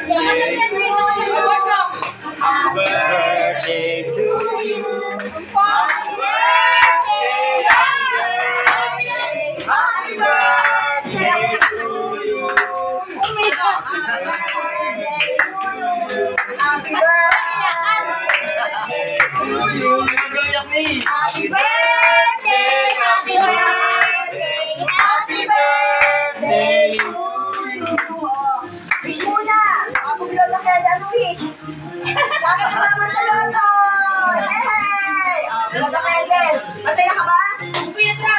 birthday to you. Happy birthday! Happy birthday to you. Happy birthday to you. Happy birthday, happy birthday, happy birthday to you. Wish muna. Ako bilog na kaya ano wish. Bakit na mama sa loto? Hey! Bilog na kaya. Masaya ka ba?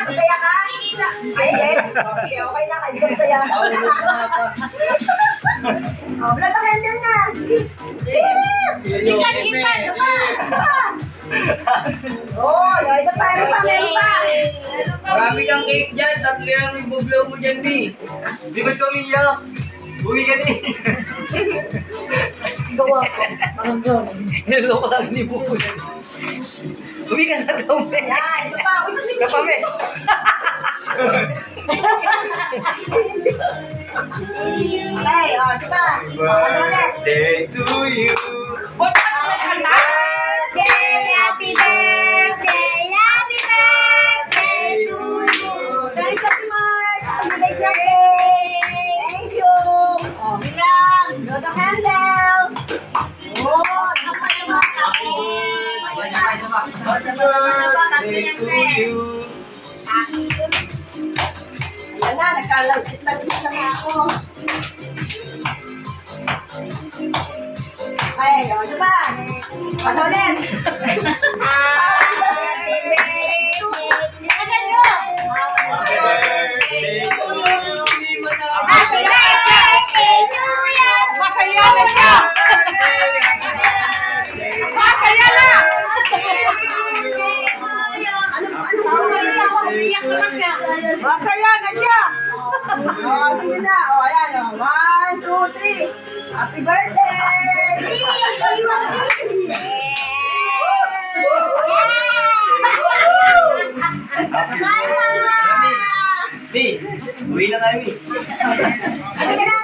Masaya ka? Ay, okay, okay lang. Hindi ka masaya. Bilog na kaya na. Ikan. Oh, ito pa, meron pa. Marami kang cake dyan, 3 ang ibublow mo dyan, B. Di ba't kumiyak? Uwi ka din. Gawa ko. Parang gano'n. Niloko lang ni Buko. Uwi ka na daw, B. Yan, ito pa. Uy, ba't Ka pa, B. Ay, ito pa. Happy birthday to you. Happy birthday, happy birthday to you. Thanks, Ate Mars. Happy birthday. Thank you. Oh, bilang. Blow the candle. Oh, dapat naman ako. Happy birthday to you. Yan na, nagkalagkit-lagkit na nga ako. Ay, ano ba? Ano ulit? Happy birthday to you. Happy birthday to you! Masaya na siya! Masaya na! Umiyak naman siya. Masaya na siya! Oh, sige na. Oh, ayan. Oh. 1, 2, 3. Happy birthday! B, uwi na tayo, B. Sige na.